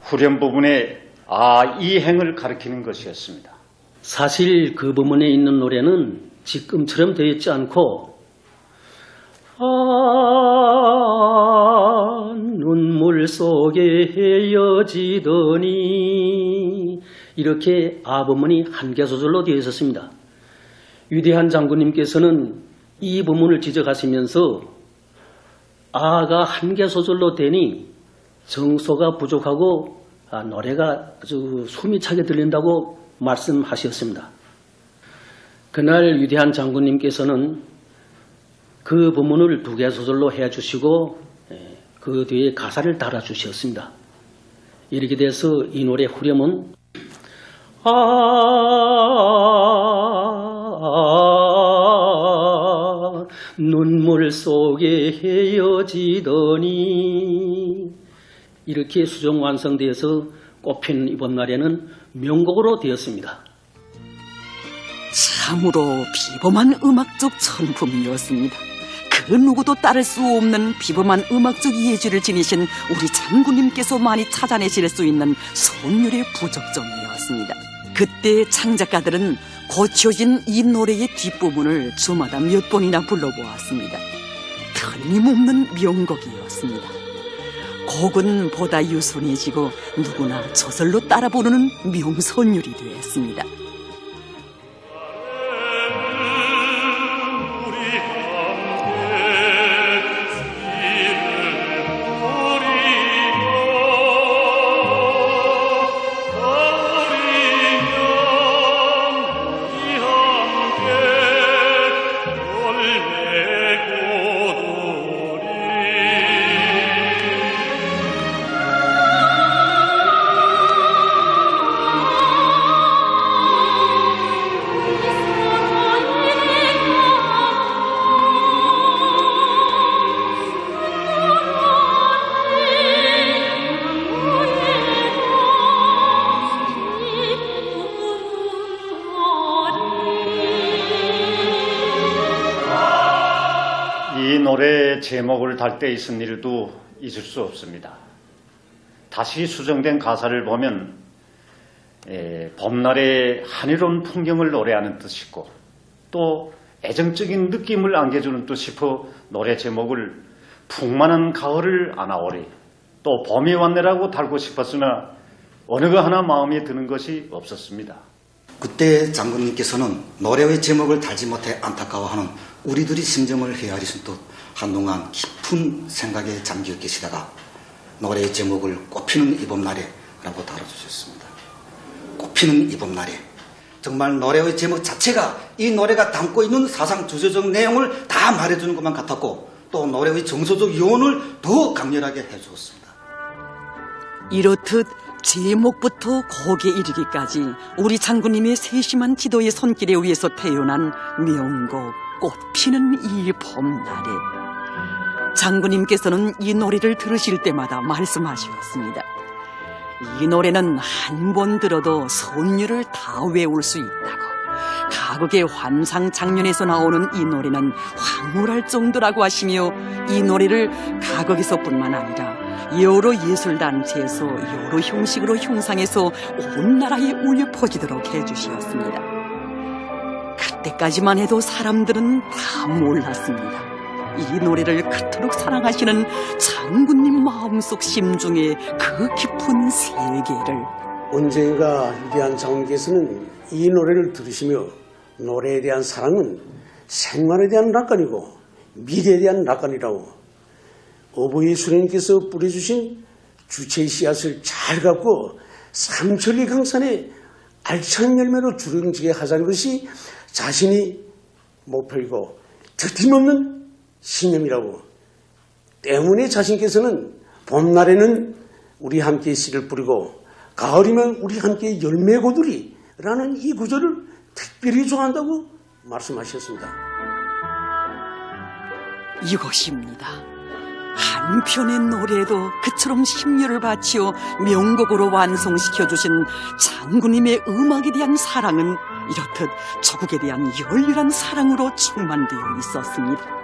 후렴 부분에 이 행을 가리키는 것이었습니다. 사실 그 부분에 있는 노래는 지금처럼 되어 있지 않고 눈물 속에 헤어지더니 이렇게 부문이 한 개 소절로 되어 있었습니다. 위대한 장군님께서는 이 부문을 지적하시면서 아가 한 개 소절로 되니 정서가 부족하고 노래가 아주 숨이 차게 들린다고 말씀하셨습니다. 그날 위대한 장군님께서는 그 부문을 두 개 소절로 해주시고 그 뒤에 가사를 달아주셨습니다. 이렇게 돼서 이 노래 후렴은 눈물 속에 헤어지더니 이렇게 수정 완성되어서 꽃피는 이번 날에는 명곡으로 되었습니다. 참으로 비범한 음악적 천품이었습니다. 그 누구도 따를 수 없는 비범한 음악적 예지를 지니신 우리 장군님께서 많이 찾아내실 수 있는 선율의 부적점이었습니다. 그때 창작가들은 고쳐진 이 노래의 뒷부분을 저마다 몇 번이나 불러보았습니다. 틀림없는 명곡이었습니다. 곡은 보다 유순해지고 누구나 저절로 따라 부르는 명선율이 되었습니다. 이 노래의 제목을 달 때 있은 일도 잊을 수 없습니다. 다시 수정된 가사를 보면 봄날의 하늘온 풍경을 노래하는 뜻이고 또 애정적인 느낌을 안겨주는 뜻이고 노래 제목을 풍만한 가을을 안아오리 또 봄이 왔네라고 달고 싶었으나 어느 거 하나 마음에 드는 것이 없었습니다. 그때 장군님께서는 노래의 제목을 달지 못해 안타까워하는 우리들의 심정을 헤아리신 듯 한동안 깊은 생각에 잠겨 계시다가 노래의 제목을 꽃피는 이봄날에 라고 달아주셨습니다. 꽃피는 이봄날에. 정말 노래의 제목 자체가 이 노래가 담고 있는 사상 주제적 내용을 다 말해주는 것만 같았고 또 노래의 정서적 요원을 더 강렬하게 해주었습니다. 이렇듯 제목부터 곡에 이르기까지 우리 장군님의 세심한 지도의 손길에 의해서 태어난 명곡 꽃피는 이 봄날에. 장군님께서는 이 노래를 들으실 때마다 말씀하셨습니다. 이 노래는 한 번 들어도 선율을 다 외울 수 있다고. 가극의 환상 장면에서 나오는 이 노래는 황홀할 정도라고 하시며 이 노래를 가극에서뿐만 아니라 여러 예술단체에서 여러 형식으로 형상해서 온 나라에 울려 퍼지도록 해주셨습니다. 그때까지만 해도 사람들은 다 몰랐습니다. 이 노래를 그토록 사랑하시는 장군님 마음속 심중의 그 깊은 세계를. 언젠가 위대한 장군께서는 이 노래를 들으시며 노래에 대한 사랑은 생활에 대한 낙관이고 미래에 대한 낙관이라고 어버이 수령님께서 뿌려주신 주체의 씨앗을 잘 갖고 삼천리 강산에 알찬 열매로 주름지게 하자는 것이 자신이 목표이고 틀림없는 신념이라고. 때문에 자신께서는 봄날에는 우리 함께 씨를 뿌리고 가을이면 우리 함께 열매 고두리 라는 이 구절을 특별히 좋아한다고 말씀하셨습니다. 이것입니다. 한편의 노래에도 그처럼 심려를 바치어 명곡으로 완성시켜주신 장군님의 음악에 대한 사랑은 이렇듯 조국에 대한 열렬한 사랑으로 충만되어 있었습니다.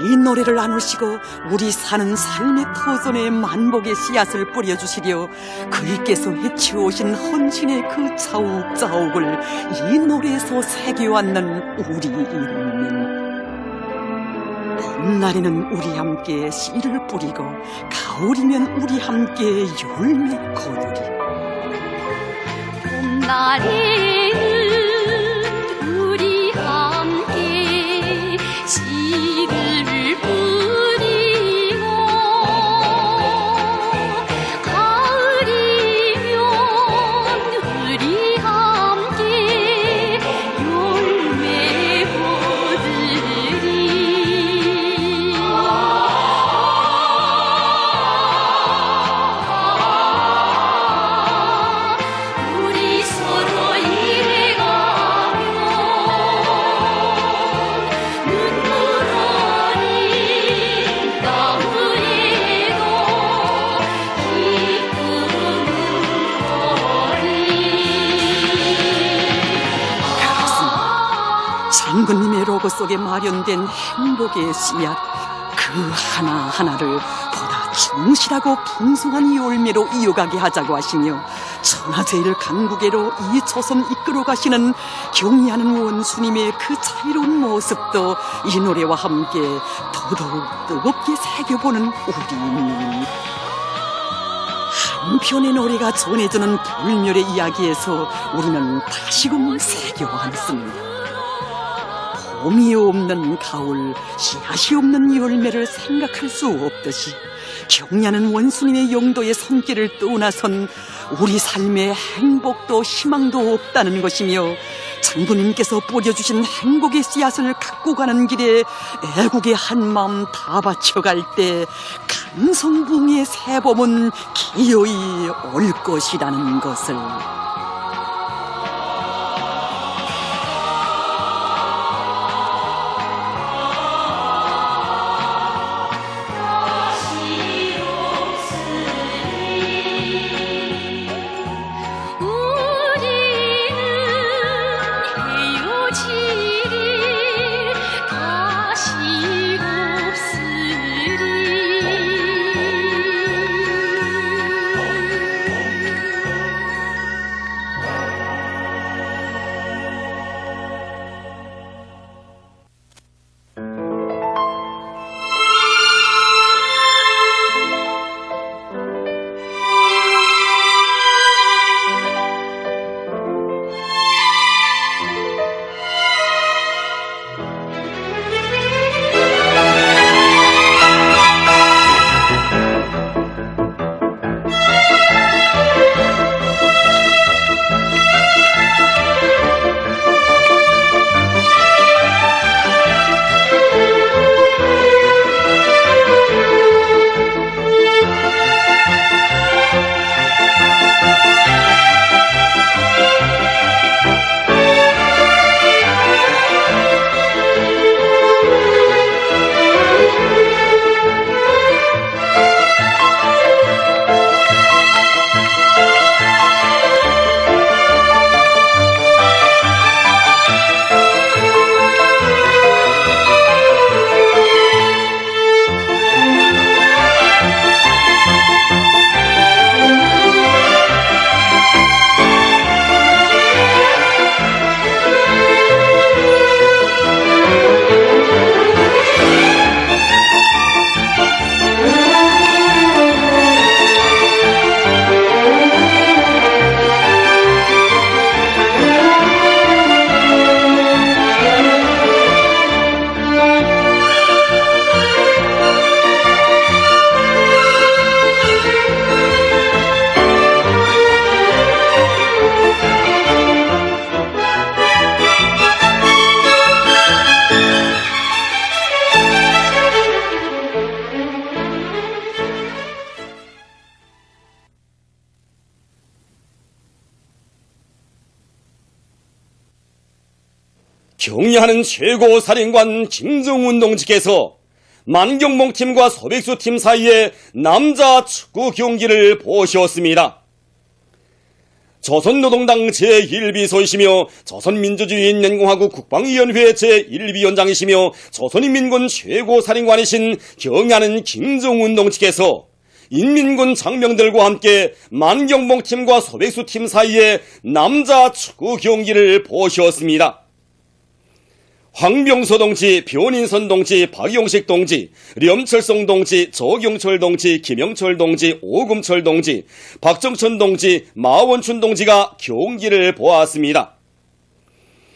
이 노래를 나누시고 우리 사는 삶의 터전에 만복의 씨앗을 뿌려주시려 그리께서 해치우신 헌신의 그 자욱자욱을 이 노래에서 새겨왔는 우리 인민. 봄날에는 우리 함께 씨를 뿌리고 가을이면 우리 함께 열매 거두리. 봄날에는 우리 함께 씨를 뿌리고 가을이면 우리 함께 열매 거두리. 우리 서로 일해가며 눈물 어린 나무에도 기쁨을 장군님의 로고 속에 마련된 행복의 씨앗 그 하나하나를 보다 충실하고 풍성한 열매로 이어가게 하자고 하시며 천하제일 강국에로 이 조선 이끌어 가시는 경의하는 원수님의 그 자유로운 모습도 이 노래와 함께 더더욱 뜨겁게 새겨보는 우리 인민. 한편의 노래가 전해주는 불멸의 이야기에서 우리는 다시금 새겨왔습니다. 봄이 없는 가을, 씨앗이 없는 열매를 생각할 수 없듯이 경의하는 원수님의 영도의 손길을 떠나선 우리 삶에 행복도 희망도 없다는 것이며 장군님께서 뿌려주신 행복의 씨앗을 갖고 가는 길에 애국의 한마음 다 바쳐갈 때 감성붕의 새봄은 기어이 올 것이라는 것을. 우리는 헤어지리 다시 없으리. 경의하는 최고 사령관 김정은 동지께서 만경봉팀과 소백수팀 사이의 남자 축구 경기를 보셨습니다. 조선노동당 제1비서이시며 조선민주주의인민공화국 국방위원회 제1위원장이시며 조선인민군 최고사령관이신 경애하는 김정은 동지께서 인민군 장병들과 함께 만경봉팀과 소백수팀 사이에 남자 축구 경기를 보셨습니다. 황병서 동지, 변인선 동지, 박용식 동지, 렴철성 동지, 조경철 동지, 김영철 동지, 오금철 동지, 박정천 동지, 마원춘 동지가 경기를 보았습니다.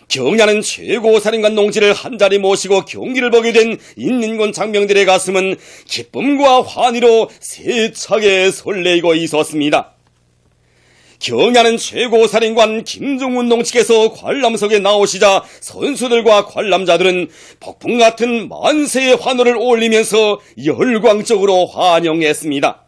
경야는 최고사령관 동지를 한자리 모시고 경기를 보게 된 인민군 장병들의 가슴은 기쁨과 환희로 세차게 설레이고 있었습니다. 경야는 최고사령관 김정은 동지께서 관람석에 나오시자 선수들과 관람자들은 폭풍 같은 만세의 환호를 올리면서 열광적으로 환영했습니다.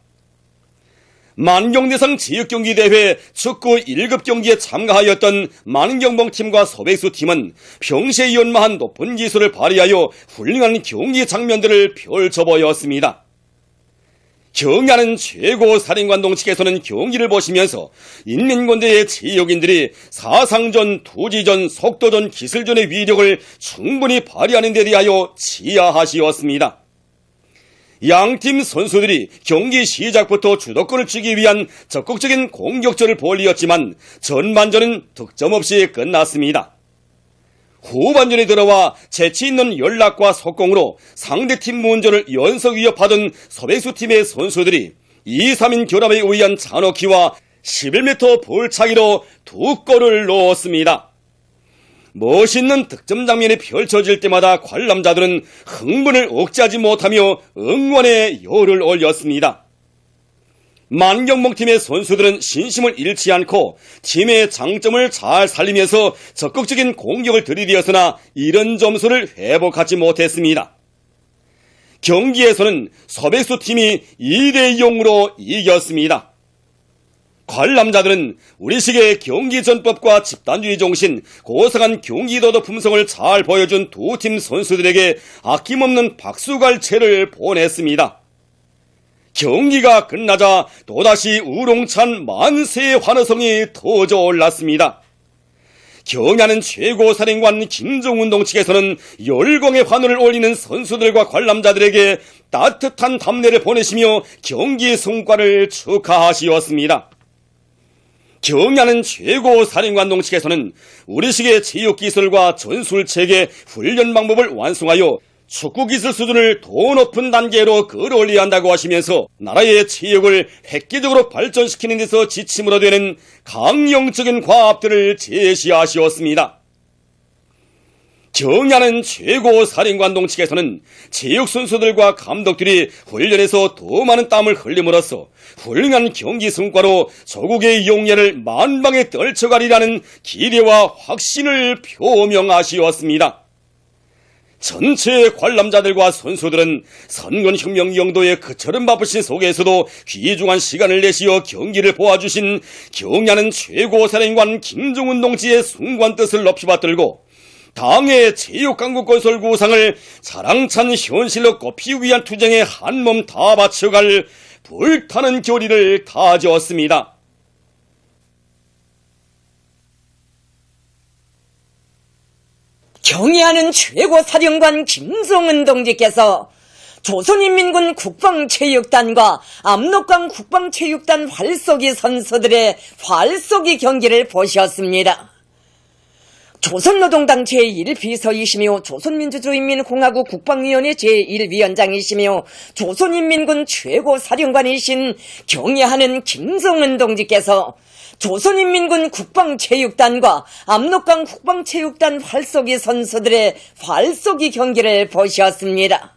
만경대상 지역경기대회 축구 1급 경기에 참가하였던 만경봉팀과 소백수팀은 평시에 연마한 높은 기술을 발휘하여 훌륭한 경기 장면들을 펼쳐보였습니다. 경야는 최고사령관 동지께서는 경기를 보시면서 인민군대의 지역인들이 사상전, 투지전, 속도전, 기술전의 위력을 충분히 발휘하는 데 대하여 치하하시었습니다. 양팀 선수들이 경기 시작부터 주도권을 쥐기 위한 적극적인 공격전을 벌이었지만 전반전은 득점 없이 끝났습니다. 후반전에 들어와 재치있는 연락과 속공으로 상대팀 문전을 연속 위협하던 소백수팀의 선수들이 2-3인 결합에 의한 잔어키와 11m 볼차기로 2골을 넣었습니다. 멋있는 득점 장면이 펼쳐질 때마다 관람자들은 흥분을 억제하지 못하며 응원의 열을 올렸습니다. 만경봉팀의 선수들은 신심을 잃지 않고 팀의 장점을 잘 살리면서 적극적인 공격을 들이대었으나 이런 점수를 회복하지 못했습니다. 경기에서는 소백수팀이 2-0으로 이겼습니다. 관람자들은 우리식의 경기 전법과 집단주의 정신, 고상한 경기도덕 품성을 잘 보여준 두 팀 선수들에게 아낌없는 박수갈채를 보냈습니다. 경기가 끝나자 또다시 우롱찬 만세의 환호성이 터져 올랐습니다. 경야는 최고사령관 김정은 동지께서는 열광의 환호를 올리는 선수들과 관람자들에게 따뜻한 답례를 보내시며 경기 성과를 축하하시었습니다. 경야는 최고사령관 동지께서는 우리식의 체육기술과 전술체계, 훈련 방법을 완성하여 축구기술 수준을 더 높은 단계로 끌어올려야 한다고 하시면서 나라의 체육을 획기적으로 발전시키는 데서 지침으로 되는 강령적인 과업들을 제시하시었습니다. 경야는 최고사령관 동지께서는 체육선수들과 감독들이 훈련에서 더 많은 땀을 흘림으로써 훌륭한 경기 성과로 조국의 용예를 만방에 떨쳐가리라는 기대와 확신을 표명하시었습니다. 전체 관람자들과 선수들은 선건혁명 영도의 그처럼 바쁘신 속에서도 귀중한 시간을 내시어 경기를 보아주신 경야는 최고사령관 김정은 동지의 숭고한 뜻을 높이 받들고 당의 체육강국 건설 구상을 자랑찬 현실로 꼽히기 위한 투쟁에 한몸 다 바쳐갈 불타는 결의를 다졌습니다. 경애하는 최고사령관 김정은 동지께서 조선인민군 국방체육단과 압록강 국방체육단 활쏘기 선수들의 활쏘기 경기를 보셨습니다. 조선노동당 제1비서이시며 조선민주주의인민공화국 국방위원회 제1위원장이시며 조선인민군 최고사령관이신 경애하는 김정은 동지께서 조선인민군 국방체육단과 압록강 국방체육단 활쏘기 선수들의 활쏘기 경기를 보셨습니다.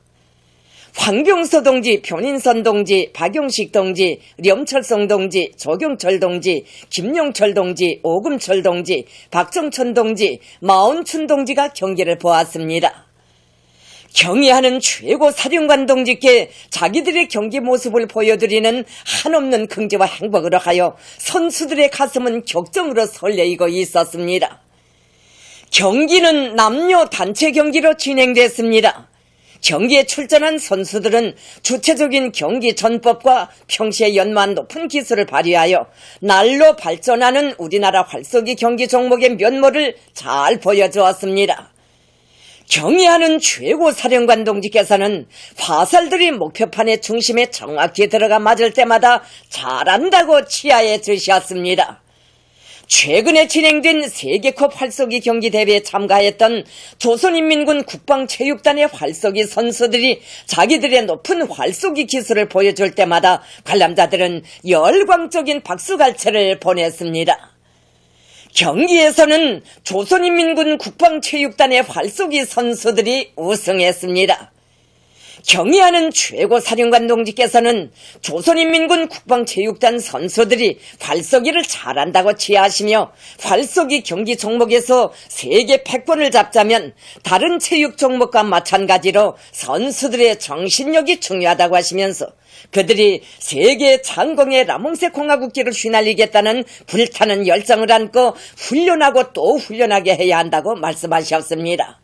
황병서 동지, 변인선 동지, 박용식 동지, 렴철성 동지, 조경철 동지, 김용철 동지, 오금철 동지, 박정천 동지, 마원춘 동지가 경기를 보았습니다. 경애하는 최고사령관 동지께 자기들의 경기 모습을 보여드리는 한없는 긍지와 행복으로 하여 선수들의 가슴은 격정으로 설레이고 있었습니다. 경기는 남녀 단체 경기로 진행됐습니다. 경기에 출전한 선수들은 주체적인 경기 전법과 평시에 연마한 높은 기술을 발휘하여 날로 발전하는 우리나라 활쏘기 경기 종목의 면모를 잘 보여주었습니다. 경의하는 최고 사령관 동지께서는 화살들이 목표판의 중심에 정확히 들어가 맞을 때마다 잘한다고 치하해 주셨습니다. 최근에 진행된 세계컵 활쏘기 경기 대회에 참가했던 조선인민군 국방체육단의 활쏘기 선수들이 자기들의 높은 활쏘기 기술을 보여줄 때마다 관람자들은 열광적인 박수갈채를 보냈습니다. 경기에서는 조선인민군 국방체육단의 활쏘기 선수들이 우승했습니다. 경의하는 최고 사령관 동지께서는 조선인민군 국방체육단 선수들이 활쏘기를 잘한다고 치하하시며 활쏘기 경기 종목에서 세계 패권을 잡자면 다른 체육 종목과 마찬가지로 선수들의 정신력이 중요하다고 하시면서 그들이 세계 장공의 라몽세 공화국기를 휘날리겠다는 불타는 열정을 안고 훈련하고 또 훈련하게 해야 한다고 말씀하셨습니다.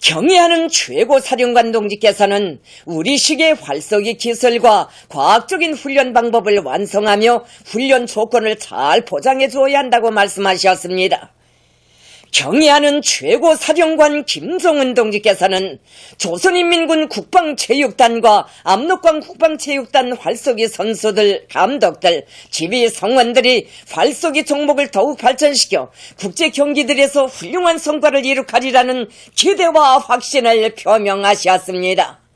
경의하는 최고 사령관 동지께서는 우리식의 활쏘기 기술과 과학적인 훈련 방법을 완성하며 훈련 조건을 잘 보장해 줘야 한다고 말씀하셨습니다. 경의하는 최고 사령관 김정은 동지께서는 조선인민군 국방체육단과 압록강 국방체육단 활쏘기 선수들, 감독들, 지휘 성원들이 활쏘기 종목을 더욱 발전시켜 국제 경기들에서 훌륭한 성과를 이룩하리라는 기대와 확신을 표명하셨습니다.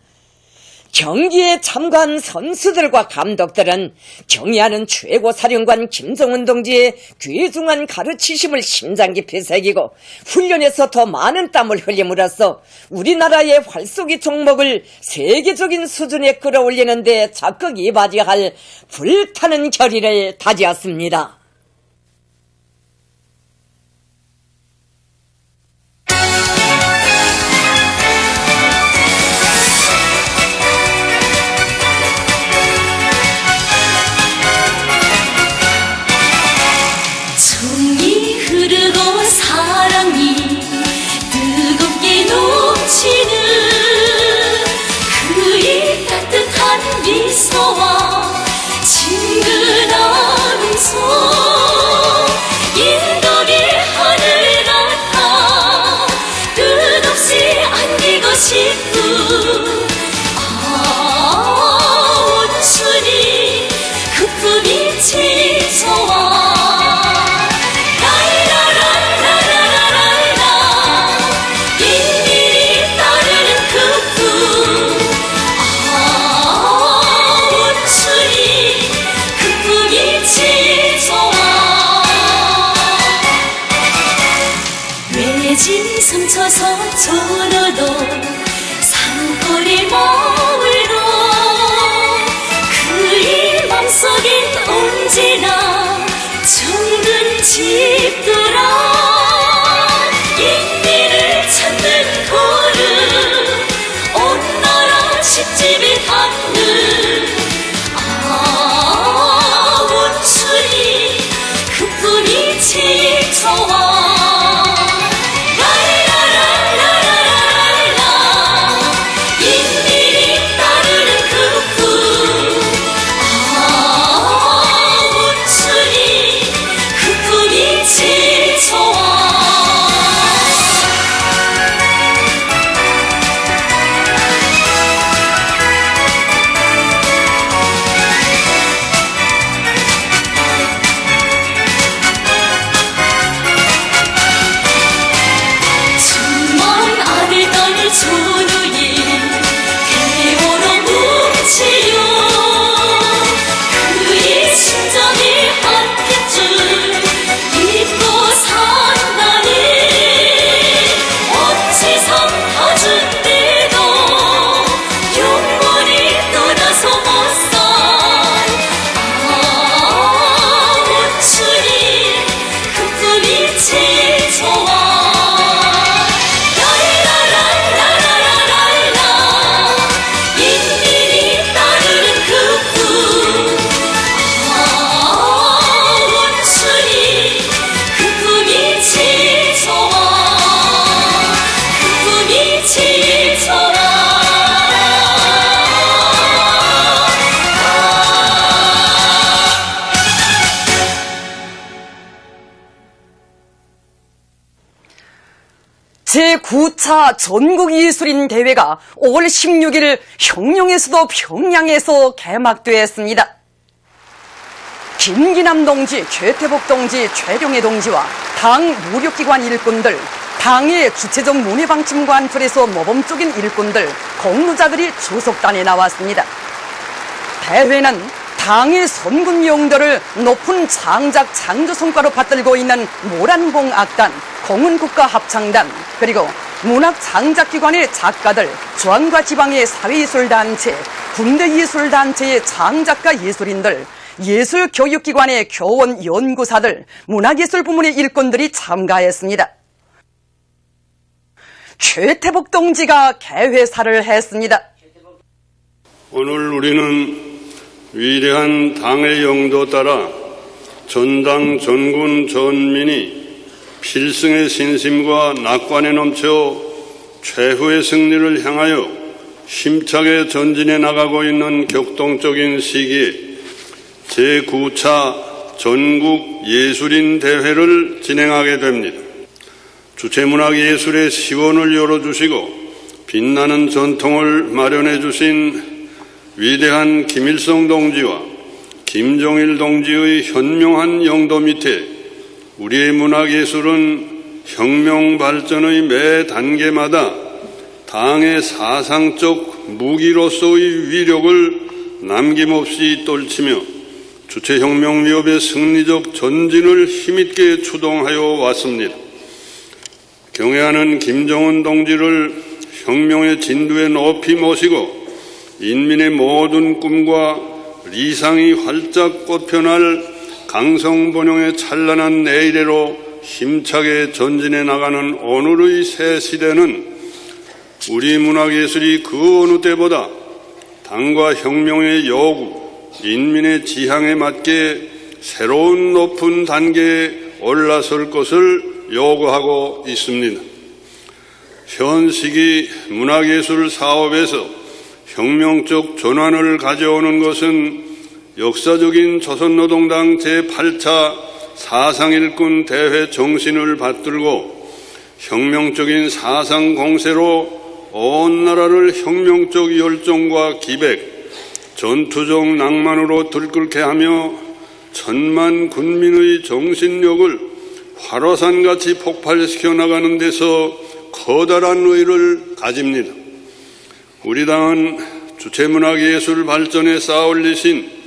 경기에 참가한 선수들과 감독들은 경의하는 최고 사령관 김정은 동지의 귀중한 가르치심을 심장 깊이 새기고 훈련에서 더 많은 땀을 흘림으로써 우리나라의 활쏘기 종목을 세계적인 수준에 끌어올리는 데 적극 이바지할 불타는 결의를 다지었습니다. 사랑이 뜨겁게 넘치는 그의 따뜻한 미소와 친근한 음성 인덕의 하늘 같아 끝없이 안기고 싶은 온순히 그 품이 지쳐와 삼쳐서 저러도 산골의 마을로 그의 맘속엔 언제나 정든 집더라. 인민을 찾는 걸음 온 나라 집집이 닿는 온순히 그 품이 지쳐와 제9차 전국예술인 대회가 5월 16일 혁명의 수도 평양에서 개막되었습니다. 김기남 동지, 최태복 동지, 최룡해 동지와 당 무력기관 일꾼들, 당의 주체적 문예방침과 안틀에서 모범적인 일꾼들, 공로자들이 주석단에 나왔습니다. 대회는 당의 선군 용도를 높은 장작 창조 성과로 받들고 있는 모란봉악단, 공은국가합창단, 그리고 문학장작기관의 작가들, 중앙과 지방의 사회예술단체, 군대예술단체의 장작가 예술인들, 예술교육기관의 교원 연구사들, 문학예술 부문의 일꾼들이 참가했습니다. 최태복 동지가 개회사를 했습니다. 오늘 우리는 위대한 당의 영도 따라 전당, 전군, 전민이 필승의 신심과 낙관에 넘쳐 최후의 승리를 향하여 힘차게 전진해 나가고 있는 격동적인 시기에 제9차 전국 예술인 대회를 진행하게 됩니다. 주체문학예술의 시원을 열어주시고 빛나는 전통을 마련해 주신 위대한 김일성 동지와 김정일 동지의 현명한 영도 밑에 우리의 문학예술은 혁명 발전의 매 단계마다 당의 사상적 무기로서의 위력을 남김없이 떨치며 주체혁명 위협의 승리적 전진을 힘있게 추동하여 왔습니다. 경애하는 김정은 동지를 혁명의 진두에 높이 모시고 인민의 모든 꿈과 리상이 활짝 꽃펴날 강성번영의 찬란한 내일애로 힘차게 전진해 나가는 오늘의 새 시대는 우리 문학예술이 그 어느 때보다 당과 혁명의 요구, 인민의 지향에 맞게 새로운 높은 단계에 올라설 것을 요구하고 있습니다. 현 시기 문학예술 사업에서 혁명적 전환을 가져오는 것은 역사적인 조선노동당 제8차 사상일꾼 대회 정신을 받들고 혁명적인 사상 공세로 온 나라를 혁명적 열정과 기백, 전투적 낭만으로 들끓게 하며 천만 군민의 정신력을 활화산같이 폭발시켜 나가는 데서 커다란 의의를 가집니다. 우리 당은 주체문학예술 발전에 쌓아올리신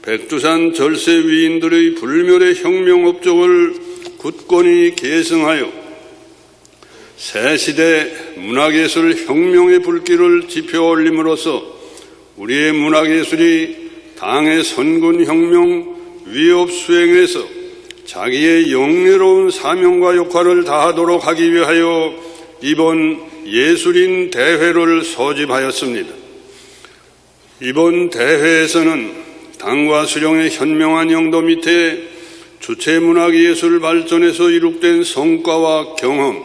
백두산 절세 위인들의 불멸의 혁명 업적을 굳건히 계승하여 새 시대 문학예술 혁명의 불길을 지펴 올림으로써 우리의 문학예술이 당의 선군혁명 위협 수행에서 자기의 영예로운 사명과 역할을 다하도록 하기 위하여 이번 예술인 대회를 소집하였습니다. 이번 대회에서는 당과 수령의 현명한 영도 밑에 주체문학예술 발전에서 이룩된 성과와 경험,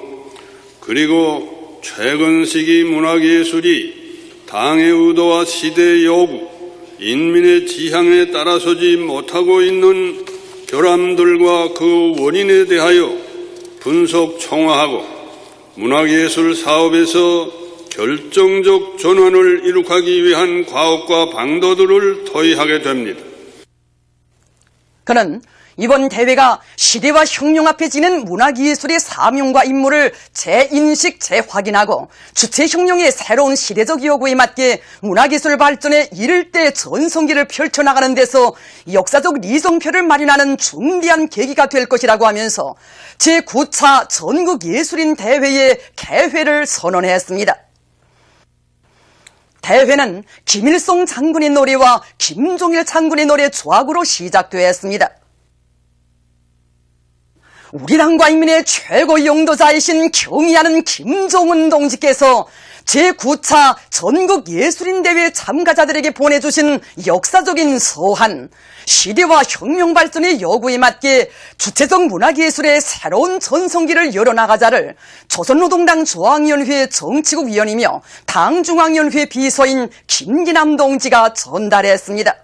그리고 최근 시기 문학예술이 당의 의도와 시대의 요구, 인민의 지향에 따라서지 못하고 있는 결함들과 그 원인에 대하여 분석 총화하고 문학예술 사업에서 결정적 전환을 이룩하기 위한 과업과 방도들을 토의하게 됩니다. 그는 이번 대회가 시대와 혁명 앞에 지는 문학예술의 사명과 임무를 재인식, 재확인하고 주체혁명의 새로운 시대적 요구에 맞게 문학예술 발전에 이를 때 전성기를 펼쳐나가는 데서 역사적 리성표를 마련하는 중대한 계기가 될 것이라고 하면서 제9차 전국예술인 대회의 개회를 선언했습니다. 대회는 김일성 장군의 노래와 김종일 장군의 노래 조합으로 시작되었습니다. 우리 당과 인민의 최고 영도자이신 경의하는 김정은 동지께서 제9차 전국예술인대회 참가자들에게 보내주신 역사적인 서한, 시대와 혁명 발전의 요구에 맞게 주체적 문학예술의 새로운 전성기를 열어나가자를 조선노동당 중앙위원회 정치국 위원이며 당중앙위원회 비서인 김기남 동지가 전달했습니다.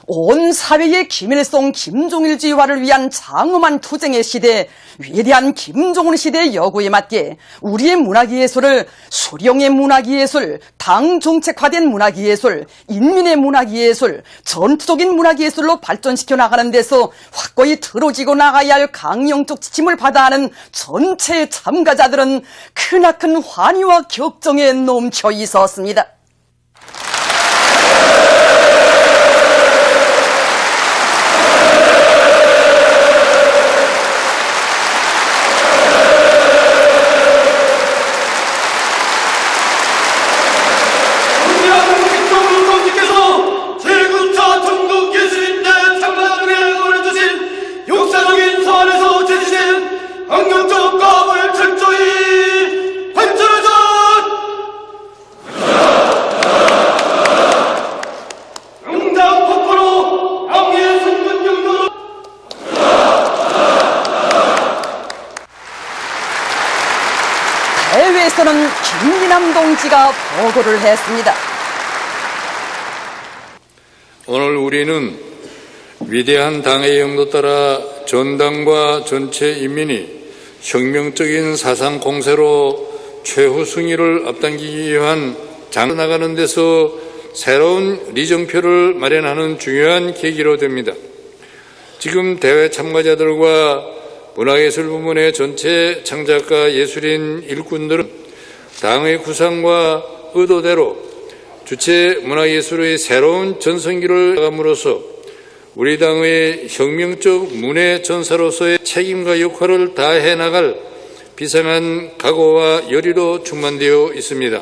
온 사회의 김일성, 김종일주의화를 위한 장엄한 투쟁의 시대, 위대한 김종훈 시대의 여구에 맞게 우리의 문화기예술을 수령의 문화기예술, 당정책화된 문화기예술, 인민의 문화기예술, 전투적인 문화기예술로 발전시켜 나가는 데서 확고히 들어지고 나가야 할 강령적 지침을 받아 하는 전체 참가자들은 크나큰 환희와 격정에 넘쳐 있었습니다. 대회에서는 김민남 동지가 보고를 했습니다. 오늘 우리는 위대한 당의 영도 따라 전당과 전체 인민이 혁명적인 사상 공세로 최후 승리를 앞당기기 위한 장나가는 데서 새로운 리정표를 마련하는 중요한 계기로 됩니다. 지금 대회 참가자들과 문화예술 부문의 전체 창작가 예술인 일꾼들은 당의 구상과 의도대로 주체 문화예술의 새로운 전성기를 나감으로써 우리 당의 혁명적 문예 전사로서의 책임과 역할을 다해 나갈 비상한 각오와 열의로 충만되어 있습니다.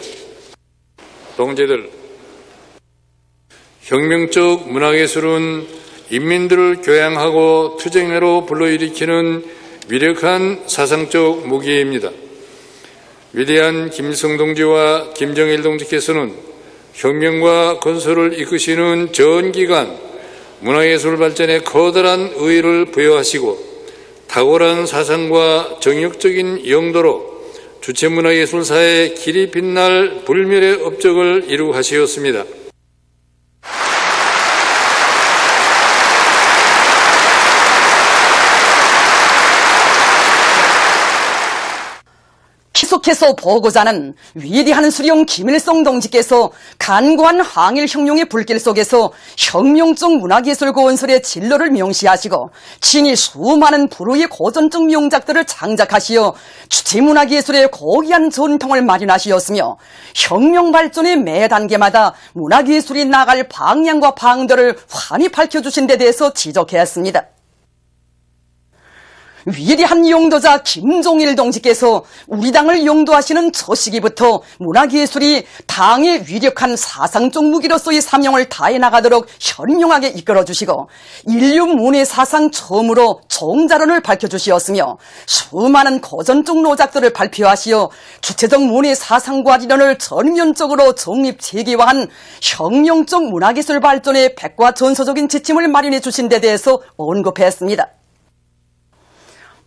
동지들, 혁명적 문화예술은 인민들을 교양하고 투쟁으로 불러일으키는 위력한 사상적 무기입니다. 위대한 김일성 동지와 김정일 동지께서는 혁명과 건설을 이끄시는 전 기간 문화예술 발전에 커다란 의의를 부여하시고 탁월한 사상과 정역적인 영도로 주체문화예술사의 길이 빛날 불멸의 업적을 이루하시었습니다. 계속해서 보고자는 위대한 수령 김일성 동지께서 간고한 항일혁명의 불길 속에서 혁명적 문화예술 건설의 진로를 명시하시고 친히 수많은 불후의 고전적 명작들을 창작하시어 주체문화예술의 고귀한 전통을 마련하시었으며 혁명 발전의 매 단계마다 문화예술이 나갈 방향과 방도를 환히 밝혀주신 데 대해서 지적했습니다. 위대한 용도자 김종일 동지께서 우리 당을 용도하시는 저 시기부터 문화예술이 당의 위력한 사상적 무기로서의 사명을 다해 나가도록 현명하게 이끌어주시고 인류 문예 사상 처음으로 종자론을 밝혀주시었으며 수많은 고전적 노작들을 발표하시어 주체적 문예 사상과 이론을 전면적으로 정립 체계화한 혁명적 문화예술 발전의 백과전서적인 지침을 마련해 주신 데 대해서 언급했습니다.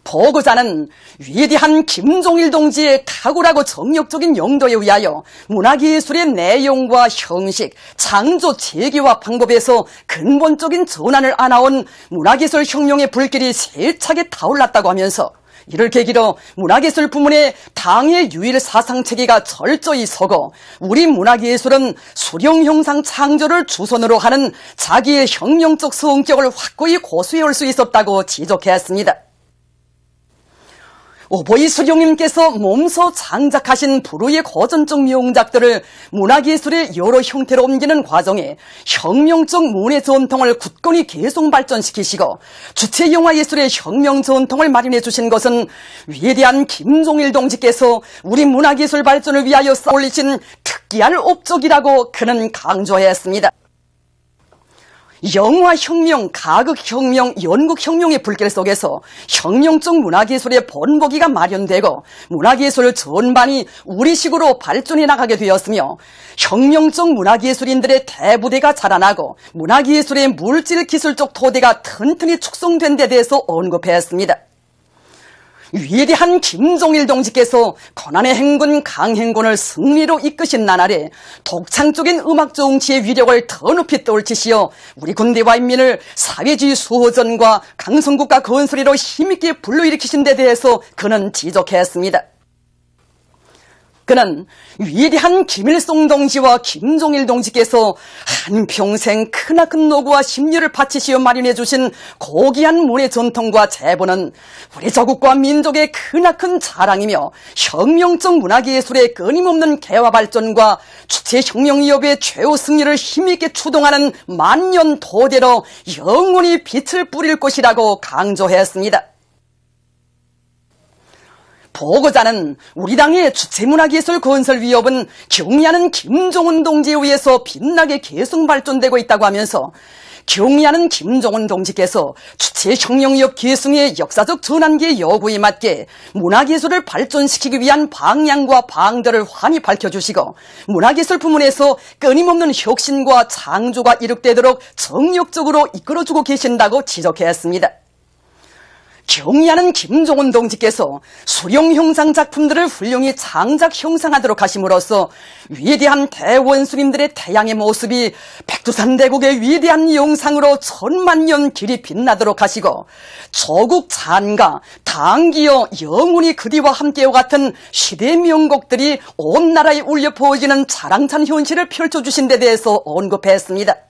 보고자는 위대한 김종일 동지의 탁월하고 정력적인 영도에 의하여 문화예술의 내용과 형식, 창조 체계와 방법에서 근본적인 전환을 안아온 문화예술 혁명의 불길이 세차게 타올랐다고 하면서 이를 계기로 문화예술 부문의 당의 유일 사상체계가 철저히 서고 우리 문화예술은 수령 형상 창조를 주선으로 하는 자기의 혁명적 성격을 확고히 고수해올 수 있었다고 지적했습니다. 오보이 수령님께서 몸소 창작하신 불후의 고전적 명작들을 문화예술의 여러 형태로 옮기는 과정에 혁명적 문예 전통을 굳건히 계속 발전시키시고 주체영화예술의 혁명 전통을 마련해 주신 것은 위대한 김종일 동지께서 우리 문화예술 발전을 위하여 쌓아올리신 특기할 업적이라고 그는 강조했습니다. 영화혁명, 가극혁명, 연극혁명의 불길 속에서 혁명적 문화예술의 본보기가 마련되고 문화예술 전반이 우리식으로 발전해 나가게 되었으며 혁명적 문화예술인들의 대부대가 자라나고 문화예술의 물질기술적 토대가 튼튼히 축성된 데 대해서 언급했습니다. 위대한 김종일 동지께서 고난의 행군 강행군을 승리로 이끄신 나날에 독창적인 음악 정치의 위력을 더 높이 떠올치시어 우리 군대와 인민을 사회주의 수호전과 강성국가 건설이로 힘있게 불러일으키신 데 대해서 그는 지적했습니다. 그는 위대한 김일성 동지와 김종일 동지께서 한평생 크나큰 노고와 심려를 바치시어 마련해 주신 고귀한 문화 전통과 재보는 우리 조국과 민족의 크나큰 자랑이며 혁명적 문화예술의 끊임없는 개화 발전과 주체혁명위협의 최후 승리를 힘있게 추동하는 만년 토대로 영원히 빛을 뿌릴 것이라고 강조했습니다. 보고자는 우리 당의 주체문화예술 건설 위협은 경의하는 김종은 동지에 의해서 빛나게 계속 발전되고 있다고 하면서 경의하는 김종은 동지께서 주체혁명위협 계승의 역사적 전환기의 요구에 맞게 문화예술을 발전시키기 위한 방향과 방들을 환히 밝혀주시고 문화예술 부문에서 끊임없는 혁신과 창조가 이룩되도록 정력적으로 이끌어주고 계신다고 지적했습니다. 경의하는 김종은 동지께서 수령 형상 작품들을 훌륭히 창작 형상하도록 하심으로써 위대한 대원수님들의 태양의 모습이 백두산대국의 위대한 영상으로 천만년 길이 빛나도록 하시고 조국 찬가, 당기어 영원히 그리와 함께와 같은 시대 명곡들이 온 나라에 울려 퍼지는 자랑찬 현실을 펼쳐주신 데 대해서 언급했습니다.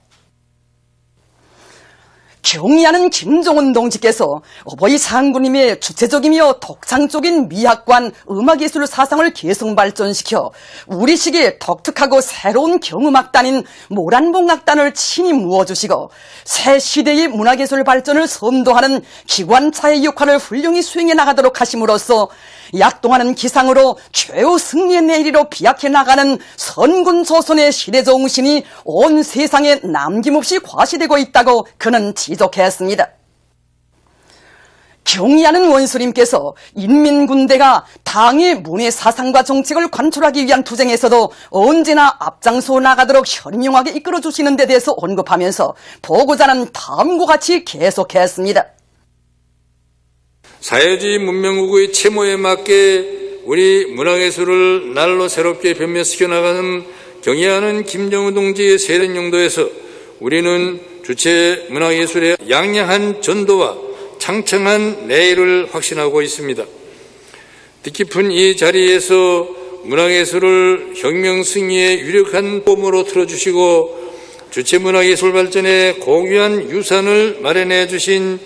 경의하는 김종은 동지께서 어버이 장군님의 주체적이며 독창적인 미학관 음악예술 사상을 계속 발전시켜 우리식의 독특하고 새로운 경음악단인 모란봉악단을 친히 모아주시고 새 시대의 문화예술 발전을 선도하는 기관차의 역할을 훌륭히 수행해 나가도록 하심으로써 약동하는 기상으로 최후 승리의 내리로 비약해 나가는 선군 조선의 시대 정신이 온 세상에 남김없이 과시되고 있다고 그는 지적했습니다. 경의하는 원수님께서 인민군대가 당의 문화 사상과 정책을 관철하기 위한 투쟁에서도 언제나 앞장서 나가도록 현명하게 이끌어주시는 데 대해서 언급하면서 보고자는 다음과 같이 계속했습니다. 사회주의 문명국의 채무에 맞게 우리 문화예술을 날로 새롭게 변면시켜 나가는 경의하는 김정은 동지의 세련 용도에서 우리는 주체 문화예술의 양양한 전도와 창청한 내일을 확신하고 있습니다. 뜻깊은 이 자리에서 문화예술을 혁명 승리의 유력한 봄으로 틀어주시고 주체 문화예술 발전에 고귀한 유산을 마련해 주신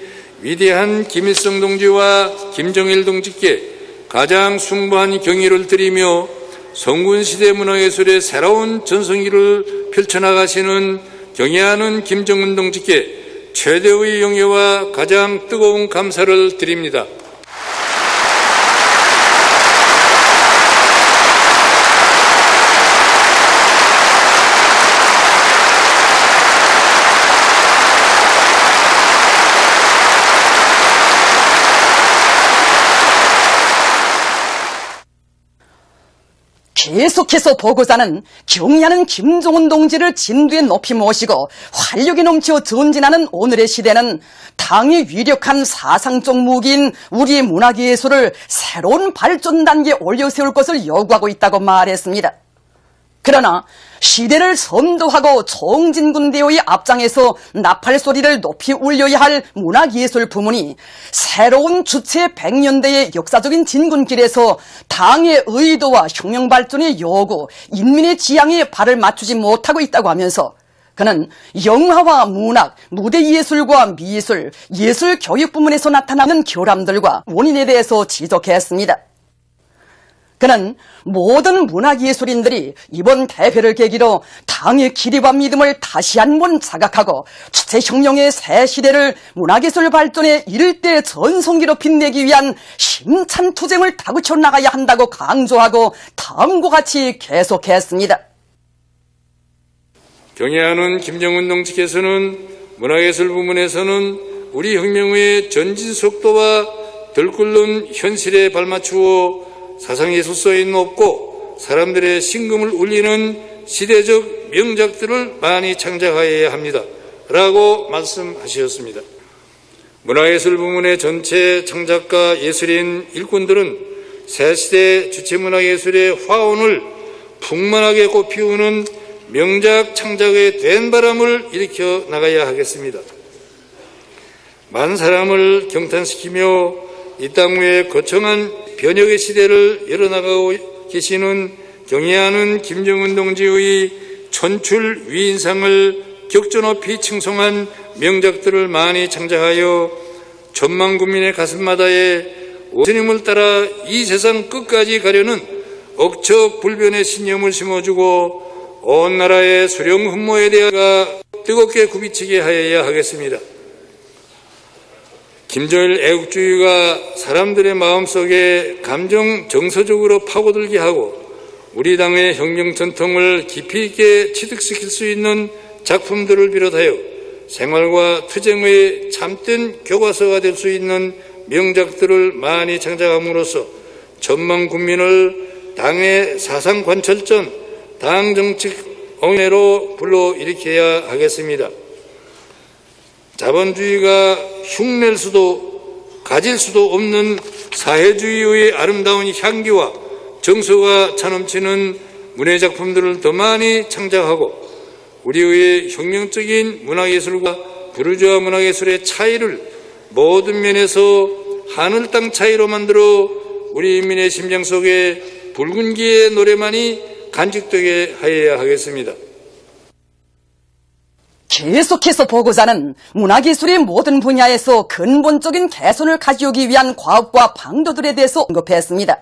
위대한 김일성 동지와 김정일 동지께 가장 숭고한 경의를 드리며 성군시대 문화예술의 새로운 전성기를 펼쳐나가시는 경의하는 김정은 동지께 최대의 영예와 가장 뜨거운 감사를 드립니다. 계속해서 보고자는 경의하는 김종은 동지를 진두에 높이 모시고 활력이 넘쳐 전진하는 오늘의 시대는 당의 위력한 사상적 무기인 우리의 문화예술을 새로운 발전 단계에 올려세울 것을 요구하고 있다고 말했습니다. 그러나 시대를 선도하고 총진군대의 앞장에서 나팔 소리를 높이 울려야 할 문화예술 부문이 새로운 주체 100년대의 역사적인 진군길에서 당의 의도와 혁명 발전의 요구, 인민의 지향에 발을 맞추지 못하고 있다고 하면서 그는 영화와 문학, 무대예술과 미술, 예술교육 부문에서 나타나는 결함들과 원인에 대해서 지적했습니다. 그는 모든 문화예술인들이 이번 대회를 계기로 당의 길이와 믿음을 다시 한번 자각하고 주체혁명의 새 시대를 문화예술 발전의 일대 전성기로 빛내기 위한 힘찬 투쟁을 다그쳐 나가야 한다고 강조하고 다음과 같이 계속했습니다. 경의하는 김정은 동지께서는 문화예술 부문에서는 우리 혁명의 전진 속도와 들끓는 현실에 발맞추어 사상예술성이 높고 사람들의 심금을 울리는 시대적 명작들을 많이 창작하여야 합니다. 라고 말씀하셨습니다. 문화예술 부문의 전체 창작가 예술인 일꾼들은 새시대 주체문화예술의 화원을 풍만하게 꽃피우는 명작 창작의 된바람을 일으켜 나가야 하겠습니다. 많은 사람을 경탄시키며 이 땅 위에 거창한 변혁의 시대를 열어나가고 계시는 경애하는 김정은 동지의 천출 위인상을 격조 높이 칭송한 명작들을 많이 창작하여 전만 국민의 가슴마다에 예수님을 따라 이 세상 끝까지 가려는 억척 불변의 신념을 심어주고 온 나라의 수령 흠모에 대하여 뜨겁게 굽이치게 하여야 하겠습니다. 김정일 애국주의가 사람들의 마음속에 감정 정서적으로 파고들게 하고 우리 당의 혁명 전통을 깊이 있게 취득시킬 수 있는 작품들을 비롯하여 생활과 투쟁의 참된 교과서가 될 수 있는 명작들을 많이 창작함으로써 전만 국민을 당의 사상 관철전, 당 정책 엉내로 불러일으켜야 하겠습니다. 자본주의가 흉낼 수도 가질 수도 없는 사회주의의 아름다운 향기와 정서가 차넘치는 문예작품들을 더 많이 창작하고 우리의 혁명적인 문화예술과 부르주아 문화예술의 차이를 모든 면에서 하늘 땅 차이로 만들어 우리 인민의 심장 속에 붉은 기의 노래만이 간직되게 하여야 하겠습니다. 계속해서 보고자 하는 문화기술의 모든 분야에서 근본적인 개선을 가져오기 위한 과업과 방도들에 대해서 언급했습니다.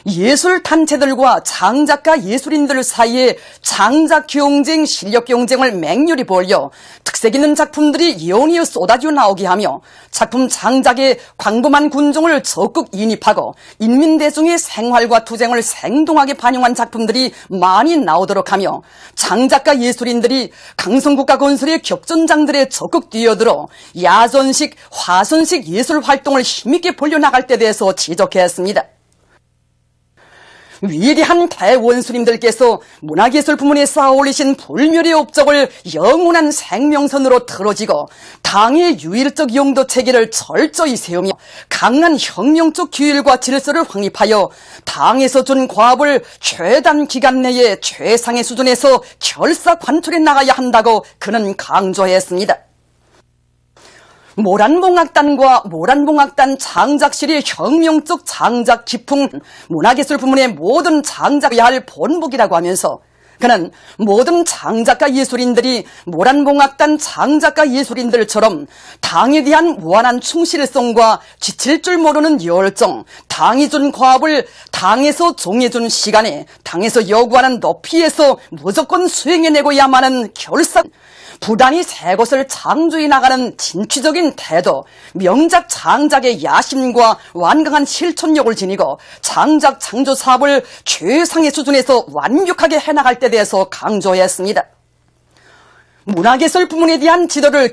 예술단체들과 창작가 예술인들 사이에 창작 경쟁, 실력 경쟁을 맹렬히 벌여 특색 있는 작품들이 연이어 쏟아져 나오게 하며 작품 창작에 광범한 군중을 적극 인입하고 인민대중의 생활과 투쟁을 생동하게 반영한 작품들이 많이 나오도록 하며 창작가 예술인들이 강성국가 건설의 격전장들에 적극 뛰어들어 야전식, 화선식 예술활동을 힘있게 벌려나갈 때 대해서 지적했습니다. 위대한 대원수님들께서 문화예술 부문에 쌓아올리신 불멸의 업적을 영원한 생명선으로 틀어지고 당의 유일적 용도 체계를 철저히 세우며 강한 혁명적 규율과 질서를 확립하여 당에서 준 과업을 최단 기간 내에 최상의 수준에서 결사 관철해 나가야 한다고 그는 강조했습니다. 모란봉악단과 모란봉악단 창작실의 혁명적 창작 기풍 문화예술 부문의 모든 창작해야 할 본보기라고 하면서 그는 모든 창작가 예술인들이 모란봉악단 창작가 예술인들처럼 당에 대한 무한한 충실성과 지칠 줄 모르는 열정, 당이 준 과업을 당에서 정해준 시간에 당에서 요구하는 높이에서 무조건 수행해내고야만 하는 결사, 부단히 새 것을 창조해 나가는 진취적인 태도, 명작 창작의 야심과 완강한 실천력을 지니고 창작 창조 사업을 최상의 수준에서 완벽하게 해나갈 때 대해서 강조했습니다. 문화예술 부문에 대한 지도를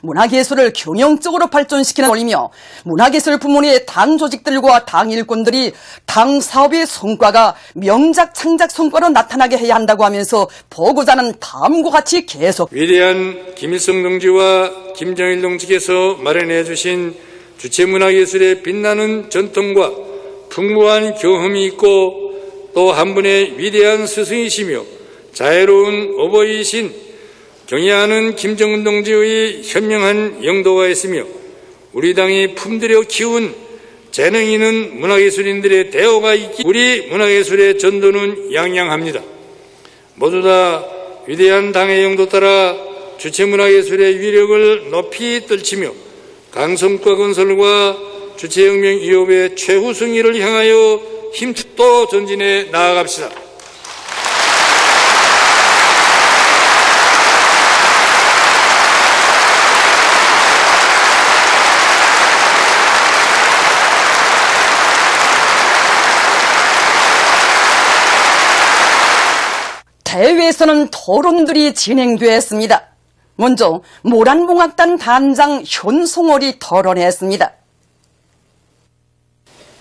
문화예술을 경영적으로 발전시키는 올리며 문화예술 부문의 당 조직들과 당 일꾼들이 당 사업의 성과가 명작 창작 성과로 나타나게 해야 한다고 하면서 보고자 하는 다음과 같이 계속 위대한 김일성 동지와 김정일 동지께서 마련해 주신 주체문화예술의 빛나는 전통과 풍부한 경험이 있고 또 한 분의 위대한 스승이시며 자애로운 어버이이신 경애하는 김정은 동지의 현명한 영도가 있으며 우리 당이 품들여 키운 재능 있는 문화예술인들의 대우가 있기 우리 문화예술의 전도는 양양합니다. 모두 다 위대한 당의 영도 따라 주체문화예술의 위력을 높이 떨치며 강성과 건설과 주체혁명 이업의 최후 승리를 향하여 힘껏 전진해 나아갑시다. 대회에서는 토론들이 진행되었습니다. 먼저 모란봉악단 단장 현송월이 토론했습니다.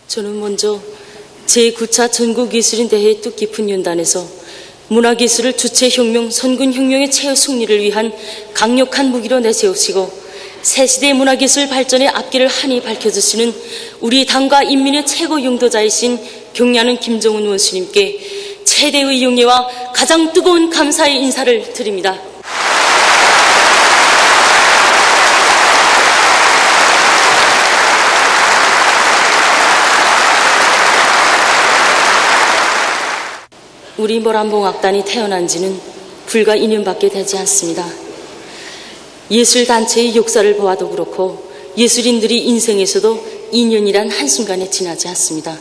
저는 먼저 제9차 전국예술인대회의 뜻깊은 연단에서 문화예술을 주체혁명, 선군혁명의 최후 승리를 위한 강력한 무기로 내세우시고 새시대 문화기술 발전의 앞길을 환히 밝혀주시는 우리 당과 인민의 최고 용도자이신 경례하는 김정은 원수님께 최대의 용례와 가장 뜨거운 감사의 인사를 드립니다. 우리 모란봉악단이 태어난 지는 불과 2년밖에 되지 않습니다. 예술단체의 역사를 보아도 그렇고 예술인들이 인생에서도 2년이란 한순간에 지나지 않습니다.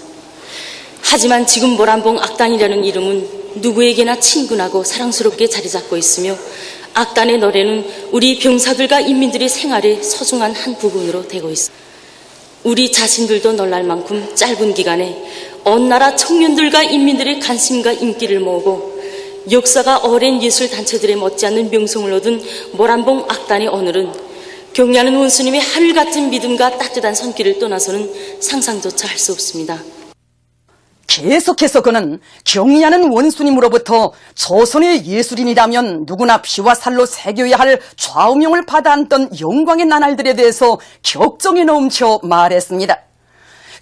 하지만 지금 모란봉악단이라는 이름은 누구에게나 친근하고 사랑스럽게 자리 잡고 있으며 악단의 노래는 우리 병사들과 인민들의 생활의 소중한 한 부분으로 되고 있습니다. 우리 자신들도 놀랄 만큼 짧은 기간에 온 나라 청년들과 인민들의 관심과 인기를 모으고 역사가 오랜 예술단체들의 못지않는 명성을 얻은 모란봉 악단의 오늘은 경례하는 원수님의 하늘같은 믿음과 따뜻한 손길을 떠나서는 상상조차 할 수 없습니다. 계속해서 그는 경의하는 원수님으로부터 조선의 예술인이라면 누구나 피와 살로 새겨야 할 좌우명을 받아안던 영광의 나날들에 대해서 격정에 넘쳐 말했습니다.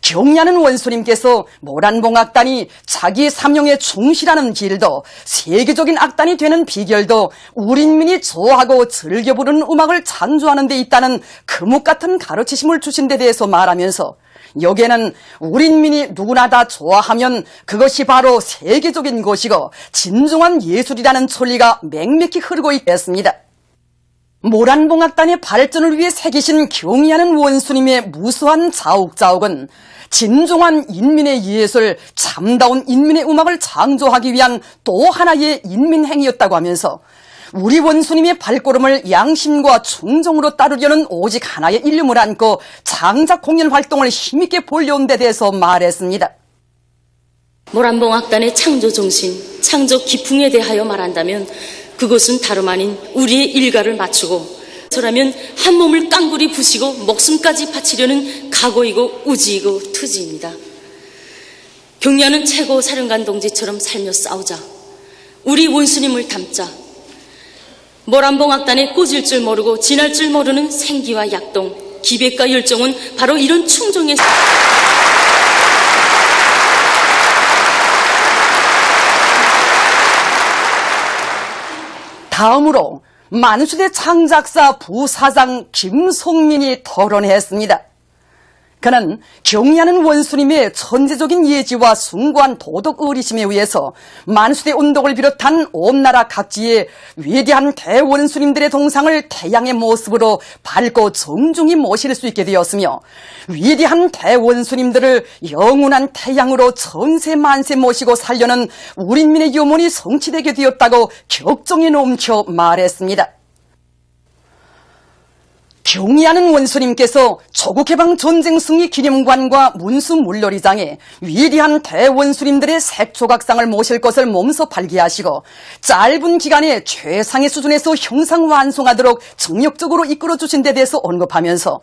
경의하는 원수님께서 모란봉악단이 자기 사명에 충실하는 길도 세계적인 악단이 되는 비결도 우리 인민이 좋아하고 즐겨 부르는 음악을 창조하는 데 있다는 금옥 같은 가르치심을 주신 데 대해서 말하면서 여기에는 우리 인민이 누구나 다 좋아하면 그것이 바로 세계적인 것이고 진정한 예술이라는 천리가 맹맥히 흐르고 있겠습니다. 모란봉악단의 발전을 위해 새기신 경의하는 원수님의 무수한 자욱자욱은 진정한 인민의 예술, 참다운 인민의 음악을 창조하기 위한 또 하나의 인민행위였다고 하면서 우리 원수님의 발걸음을 양심과 충정으로 따르려는 오직 하나의 일념을 안고 창작 공연 활동을 힘있게 보려온 데 대해서 말했습니다. 모란봉악단의 창조 정신, 창조 기풍에 대하여 말한다면 그것은 다름 아닌 우리의 일가를 맞추고 저라면 한 몸을 깡굴이 부시고 목숨까지 바치려는 각오이고 우지이고 투지입니다. 경례하는 최고 사령관 동지처럼 살며 싸우자. 우리 원수님을 닮자. 모란봉악단에 꽂을 줄 모르고 지날 줄 모르는 생기와 약동, 기백과 열정은 바로 이런 충정의 다음으로 만수대 창작사 부사장 김송민이 토론했습니다. 그는 경의하는 원수님의 천재적인 예지와 숭고한 도덕 의리심에 의해서 만수대 운동을 비롯한 온 나라 각지에 위대한 대원수님들의 동상을 태양의 모습으로 밝고 정중히 모실 수 있게 되었으며 위대한 대원수님들을 영원한 태양으로 천세 만세 모시고 살려는 우리 인민의 염원이 성취되게 되었다고 격정에 넘쳐 말했습니다. 경의하는 원수님께서 조국해방 전쟁 승리 기념관과 문수물놀이장에 위대한 대원수님들의 색조각상을 모실 것을 몸소 발기하시고 짧은 기간에 최상의 수준에서 형상 완성하도록 정력적으로 이끌어주신 데 대해서 언급하면서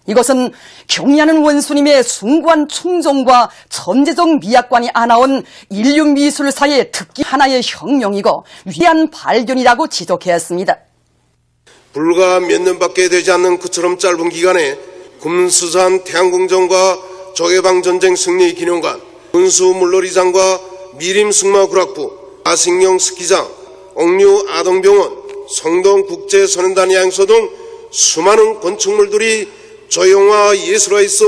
이것은 경의하는 원수님의 숭고한 충정과 천재적 미학관이 안아온 인류 미술사의 특기 하나의 혁명이고 위대한 발견이라고 지적했습니다. 불과 몇 년밖에 되지 않는 그처럼 짧은 기간에 금수산 태양궁전과 조개방전쟁 승리 기념관, 문수물놀이장과 미림승마구락부, 아식령 스키장, 옥류 아동병원, 성동국제소년단 야영소 등 수많은 건축물들이 조형화 예술화에서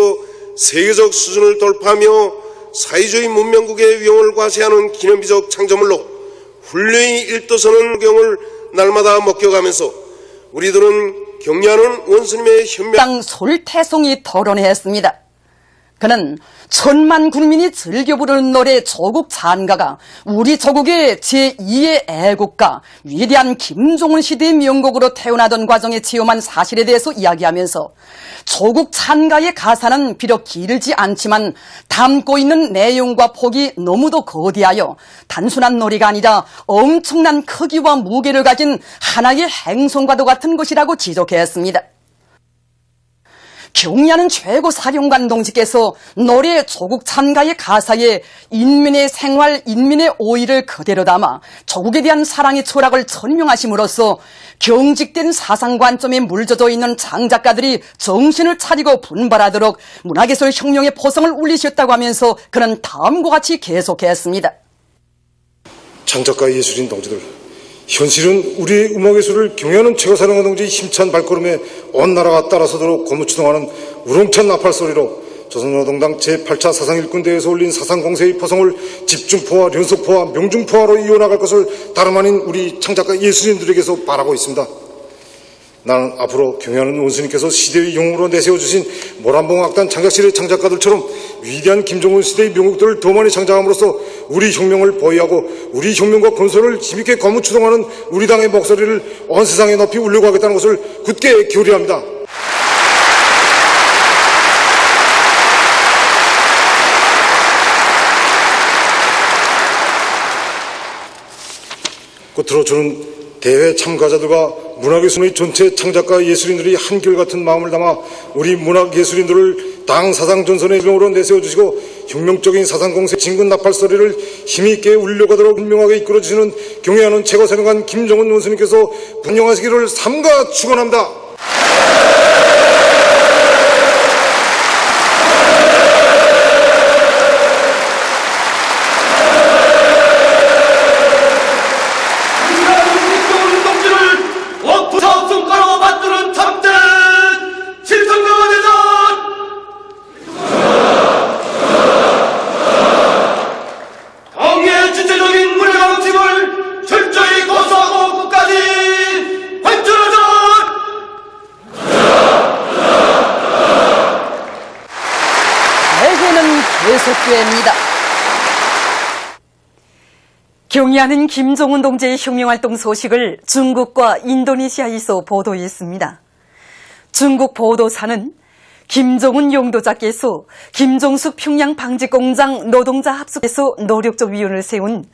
세계적 수준을 돌파하며 사회주의 문명국의 위용을 과시하는 기념비적 창조물로 훌륭히 일도서는 경을 날마다 목격하면서 우리들은 경례하는 원수님의 현명 솔태송이 토론했습니다. 그는 천만 국민이 즐겨 부르는 노래 조국 찬가가 우리 조국의 제2의 애국가 위대한 김종은 시대의 명곡으로 태어나던 과정에 체험한 사실에 대해서 이야기하면서 조국 찬가의 가사는 비록 길지 않지만 담고 있는 내용과 폭이 너무도 거대하여 단순한 노래가 아니라 엄청난 크기와 무게를 가진 하나의 행성과도 같은 것이라고 지적했습니다. 경의하는 최고 사령관 동지께서 노래 조국 찬가의 가사에 인민의 생활, 인민의 오의를 그대로 담아 조국에 대한 사랑의 철학을 설명하심으로써 경직된 사상 관점에 물젖어 있는 창작가들이 정신을 차리고 분발하도록 문화예술 혁명의 포성을 울리셨다고 하면서 그는 다음과 같이 계속했습니다. 창작가 예술인 동지들, 현실은 우리의 음악예술을 경애하는 최고사령관 동지의 힘찬 발걸음에 온 나라가 따라서도록 고무추동하는 우렁찬 나팔소리로 조선노동당 제8차 사상일꾼대회에서 올린 사상공세의 포성을 집중포화, 연속포화, 명중포화로 이어나갈 것을 다름 아닌 우리 창작가 예술인들에게서 바라고 있습니다. 나는 앞으로 경애하는 원수님께서 시대의 영웅으로 내세워주신 모란봉악단 창작실의 창작가들처럼 위대한 김정은 시대의 명곡들을 더 많이 창작함으로써 우리 혁명을 보위하고 우리 혁명과 건설을 힘있게 거무추동하는 우리 당의 목소리를 온 세상에 높이 울리고 하겠다는 것을 굳게 기울여합니다. 끝으로 저는 대회 참가자들과 문학예술의 전체 창작가 예술인들이 한결같은 마음을 담아 우리 문학예술인들을 당 사상전선의 일병으로 내세워주시고 혁명적인 사상공세 진군 나팔소리를 힘있게 울려가도록 분명하게 이끌어주시는 경애하는 최고사령관 김정은 원수님께서 분명하시기를 삼가 축원합니다. 계속됩니다. 경의하는 김정은 동지의 혁명활동 소식을 중국과 인도네시아에서 보도했습니다. 중국 보도사는 김정은 용도자께서 김종숙 평양 방직공장 노동자 합숙에서 노력조 위원을 세운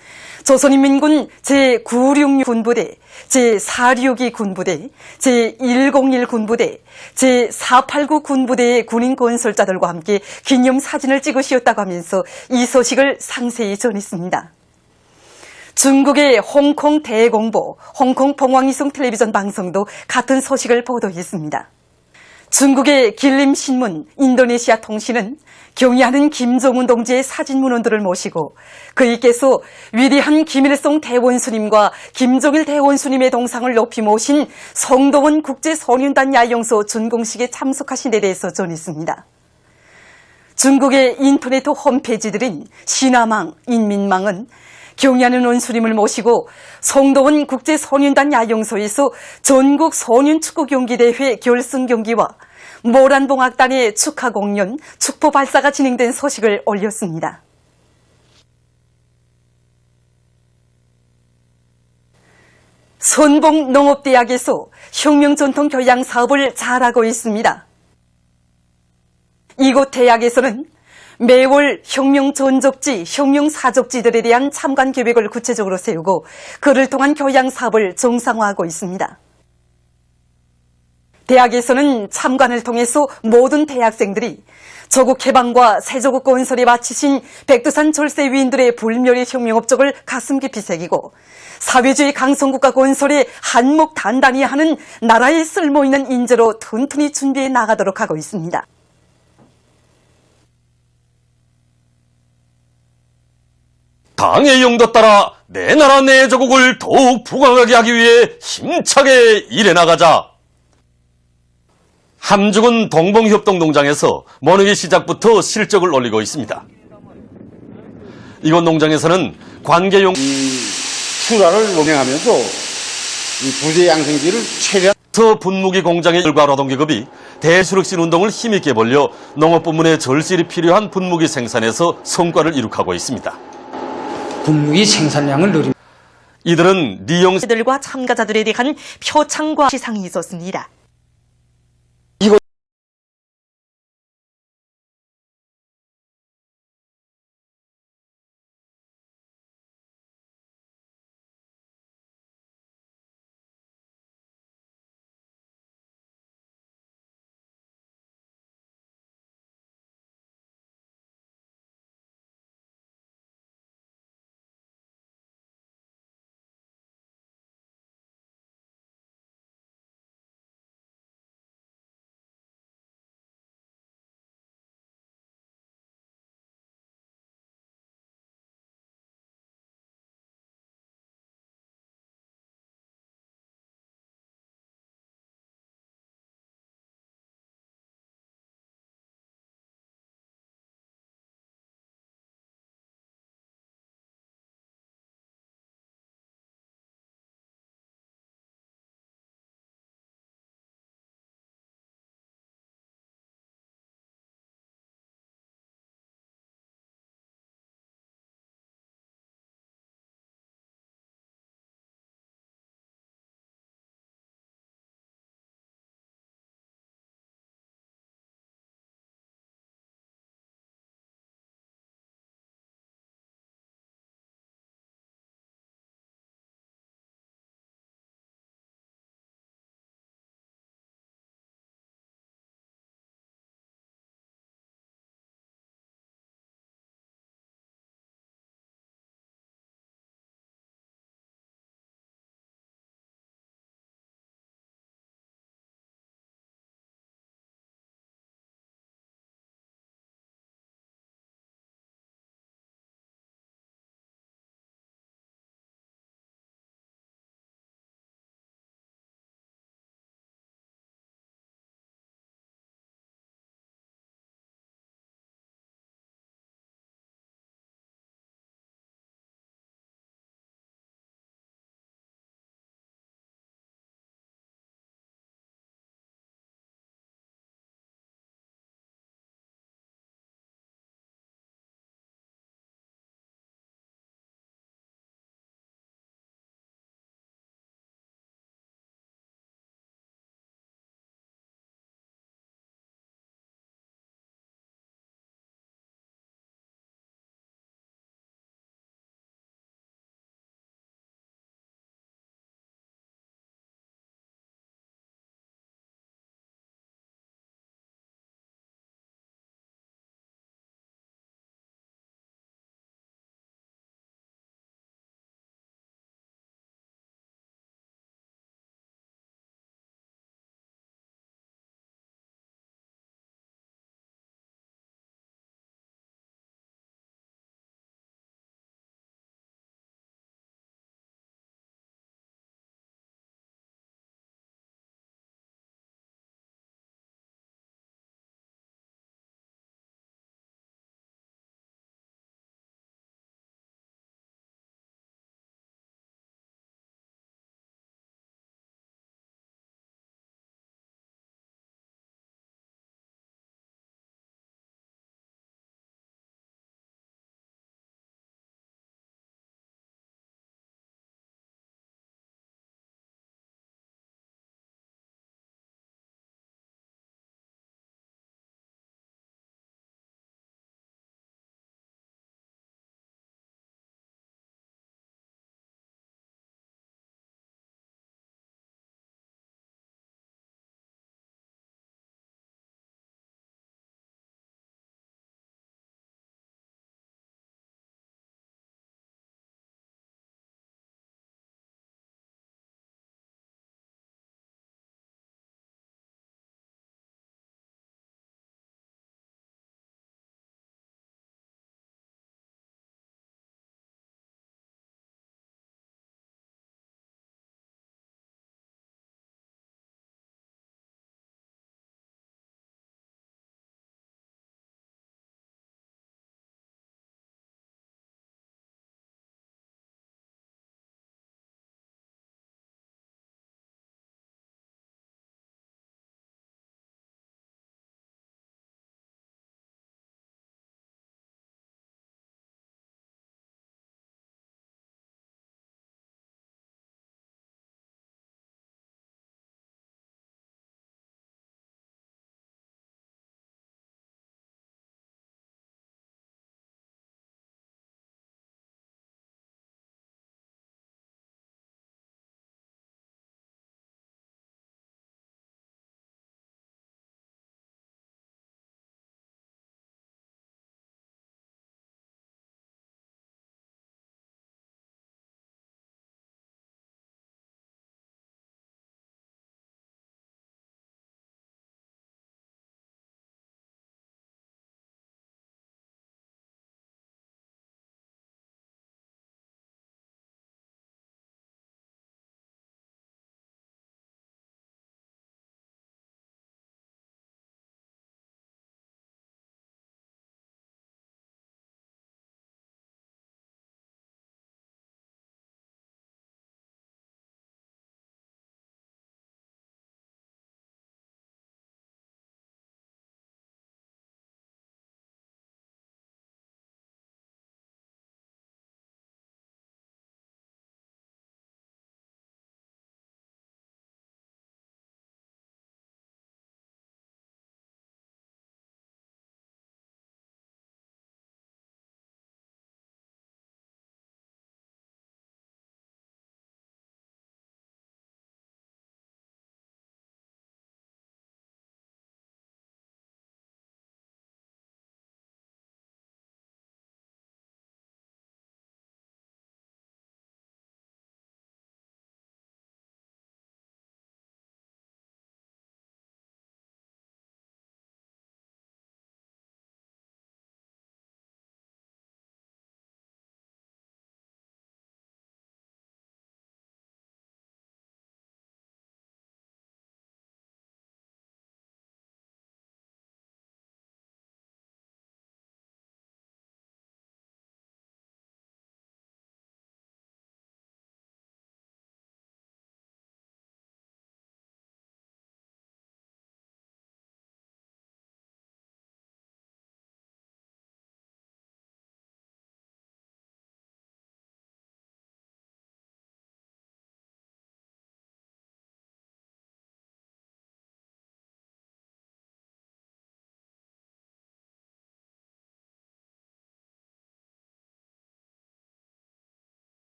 조선인민군 제966 군부대, 제462 군부대, 제101 군부대, 제489 군부대의 군인 건설자들과 함께 기념사진을 찍으시었다고 하면서 이 소식을 상세히 전했습니다. 중국의 홍콩 대공보, 홍콩 봉황이송 텔레비전 방송도 같은 소식을 보도했습니다. 중국의 길림신문, 인도네시아 통신은 경의하는 김정은 동지의 사진문헌들을 모시고 그이께서 위대한 김일성 대원수님과 김정일 대원수님의 동상을 높이 모신 성도원 국제소년단 야영소 준공식에 참석하신 데 대해서 전했습니다. 중국의 인터넷 홈페이지들인 신화망, 인민망은 경의하는 원수님을 모시고 성도원 국제소년단 야영소에서 전국 소년축구경기대회 결승경기와 모란봉악단의 축하공연, 축포발사가 진행된 소식을 올렸습니다. 선봉농업대학에서 혁명전통교양 사업을 잘하고 있습니다. 이곳 대학에서는 매월 혁명 전적지, 혁명 사적지들에 대한 참관 계획을 구체적으로 세우고 그를 통한 교양 사업을 정상화하고 있습니다. 대학에서는 참관을 통해서 모든 대학생들이 조국 해방과 새조국 건설에 바치신 백두산 절세 위인들의 불멸의 혁명 업적을 가슴 깊이 새기고 사회주의 강성국가 건설에 한몫 단단히 하는 나라에 쓸모있는 인재로 튼튼히 준비해 나가도록 하고 있습니다. 당의 용도 따라 내 나라 내 조국을 더욱 부강하게 하기 위해 힘차게 일해나가자. 함중은 동봉협동농장에서 모내기 시작부터 실적을 올리고 있습니다. 이곳 농장에서는 관계용 출하를 운영하면서 부재 양생지를 최대한 분무기 공장의 일과 노동계급이 대수력실 운동을 힘있게 벌려 농업부문의 절실히 필요한 분무기 생산에서 성과를 이룩하고 있습니다. 분무기 생산량을 늘립니다. 이들은 리용들과 참가자들에 대한 표창과 시상이 있었습니다.